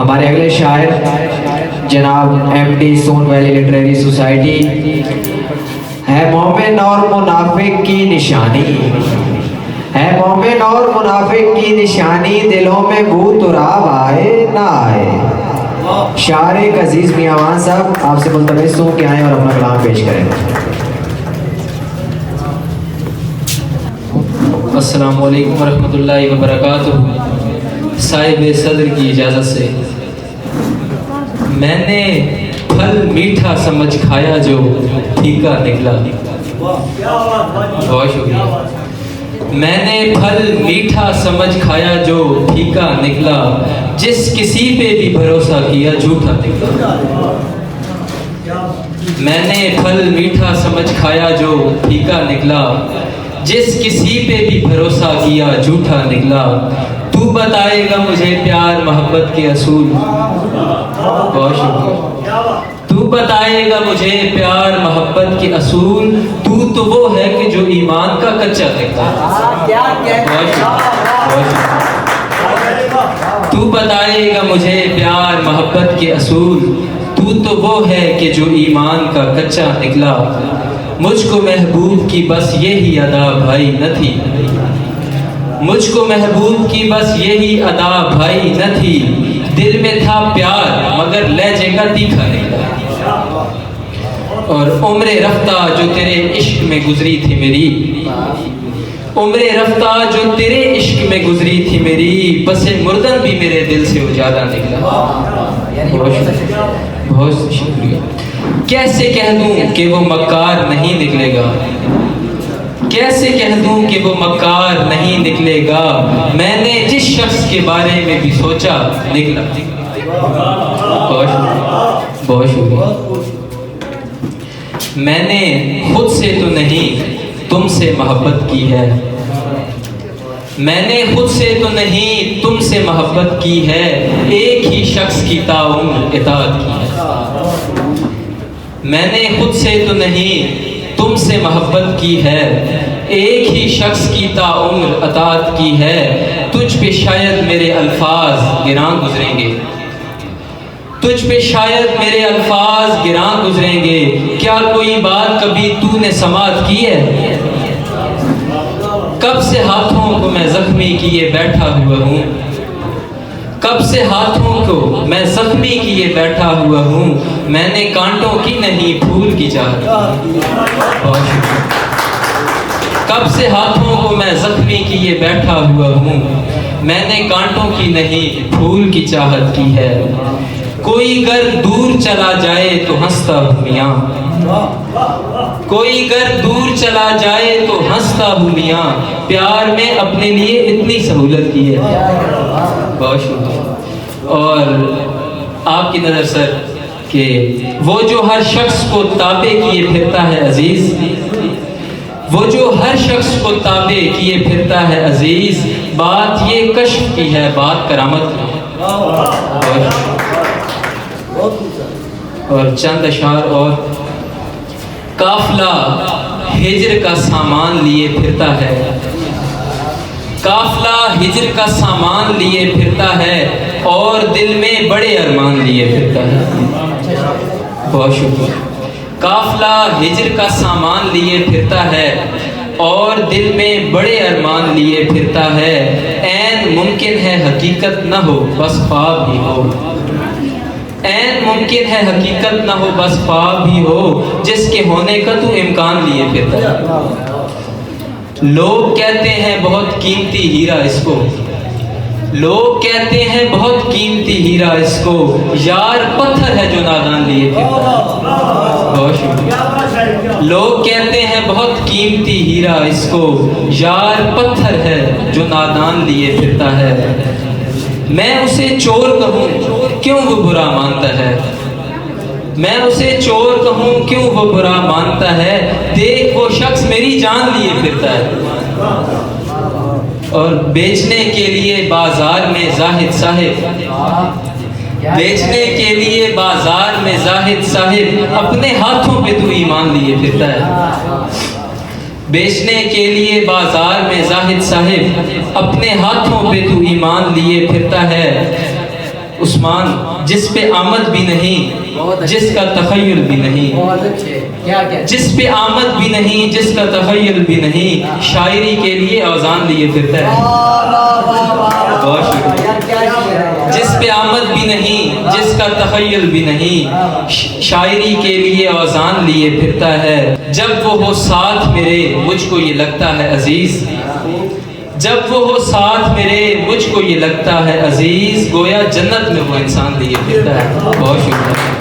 ہمارے اگلے شاعر جناب ایم ڈی سون ویلی لٹریری سوسائٹی ہے مومن اور منافق کی نشانی، ہے مومن اور منافق کی نشانی، دلوں میں بو تراب آئے نہ آئے۔ شاعر ایک عزیز میاں وان صاحب آپ سے ملتمس ہوں کہ آئیں اور اپنا کلام پیش کریں۔ السلام علیکم ورحمۃ اللہ وبرکاتہ۔ صاحب صدر کی اجازت سے میں نے پھل میٹھا سمجھ کھایا جو پھیکا نکلا۔ بہت شکریہ۔ میں نے پھل میٹھا سمجھ کھایا جو پھیکا نکلا، جس کسی پہ بھی بھروسہ کیا جھوٹا نکلا۔ میں نے پھل میٹھا سمجھ کھایا جو پھیکا نکلا، جس کسی پہ بھی بھروسہ کیا جھوٹا نکلا۔ تو بتائے گا مجھے پیار محبت کے اصول۔ بہت شکریہ۔ تو بتائے گا مجھے پیار محبت کے اصول، تو وہ ہے کہ جو ایمان کا کچا نکلا۔ تو بتائے گا مجھے پیار محبت کے اصول، تو وہ ہے کہ جو ایمان کا کچا نکلا۔ مجھ کو محبوب کی بس یہی ادا بھائی نہ تھی، مجھ کو محبوب کی بس یہی ادا بھائی نہ تھی، دل میں تھا پیار مگر لہجے کا تیکھا نکلا۔ اور عمر رفتہ جو تیرے عشق میں گزری تھی میری، عمر رفتہ جو تیرے عشق میں گزری تھی میری، پس مردن بھی میرے دل سے اجالا نکلا۔ بہت شکریہ۔ کیسے کہہ دوں کہ وہ مکار نہیں نکلے گا، کیسے کہہ دوں کہ وہ مکار نہیں نکلے گا، میں نے جس شخص کے بارے میں بھی سوچا نکلا۔ بہت شکریہ۔ میں نے خود سے تو نہیں تم سے محبت کی ہے، میں نے خود سے تو نہیں تم سے محبت کی ہے، ایک ہی شخص کی تعاون اطاعت کی ہے۔ میں نے خود سے تو نہیں تم سے محبت کی ہے، ایک ہی شخص کی تعاون اطاعت کی ہے۔ تجھ پہ شاید میرے الفاظ گراں گزریں گے، تجھ پہ شاید میرے الفاظ گراں گزریں گے، کیا کوئی بات کبھی تو نے سماعت کی ہے؟ کب سے ہاتھوں کو میں زخمی کیے بیٹھا ہوا ہوں، کب سے ہاتھوں کو میں زخمی کیے بیٹھا ہوا ہوں، میں نے کانٹوں کی نہیں پھول کی چاہت کی۔ کب سے ہاتھوں کو میں زخمی کیے بیٹھا ہوا ہوں، میں نے کانٹوں کی نہیں پھول کی چاہت کی ہے۔ کوئی گر دور چلا جائے تو ہنستا ہوں میاں، کوئی گر دور چلا جائے تو ہنستا ہوں میاں، پیار میں اپنے لیے اتنی سہولت کی ہے۔ بہت شکریہ۔ اور آپ کی نظر سر کہ وہ جو ہر شخص کو تابع کیے پھرتا ہے عزیز، وہ جو ہر شخص کو تابع کیے پھرتا ہے عزیز، بات یہ کشف کی ہے بات کرامت کی۔ اور چند اشعار اور، قافلہ ہجر کا سامان لیے پھرتا ہے، قافلہ ہجر کا سامان لیے پھرتا ہے، اور دل میں بڑے ارمان لیے پھرتا ہے۔ بہت شکریہ۔ قافلہ ہجر کا سامان لیے پھرتا ہے، اور دل میں بڑے ارمان لیے پھرتا ہے، عین ممکن ہے حقیقت نہ ہو بس خواب ہی ہو، عین ممکن ہے حقیقت نہ ہو بس خواب ہی ہو، جس کے ہونے کا تو امکان لیے پھرتا ہے۔ لوگ کہتے ہیں بہت قیمتی ہیرا اس کو، لوگ کہتے ہیں بہت قیمتی ہیرا اس کو، یار پتھر ہے جو نادان لیے پھرتا ہے۔ بہت شکریہ۔ لوگ کہتے ہیں بہت قیمتی ہیرا اس کو، یار پتھر ہے جو نادان لیے پھرتا ہے۔ میں اسے چور کہوں کیوں وہ برا مانتا ہے، میں اسے چور کہوں کیوں وہ برا مانتا ہے، دیکھ وہ شخص میری جان لیے پھرتا ہے۔ اور بیچنے کے لیے بازار میں زاہد صاحب، بیچنے کے لیے بازار میں زاہد صاحب، اپنے ہاتھوں پہ تو ایمان لیے پھرتا ہے۔ بیچنے کے لیے بازار میں زاہد صاحب، اپنے ہاتھوں پہ تو ایمان لیے پھرتا ہے۔ عثمان جس پہ آمد بھی نہیں جس کا تخیل بھی نہیں، بہت اچھے، کیا کیا جس پہ آمد بھی نہیں جس کا تخیل بھی نہیں، شاعری کے لیے اوزان لیے پھرتا ہے۔ بہت شکریہ۔ جس پہ آمد بھی نہیں جس کا تخیل بھی نہیں، شاعری کے لیے اوزان لیے پھرتا ہے۔ جب وہ ہو ساتھ میرے مجھ کو یہ لگتا ہے عزیز، جب وہ ہو ساتھ میرے مجھ کو یہ لگتا ہے عزیز، گویا جنت میں وہ انسان لیے پھرتا ہے۔ بہت شکریہ۔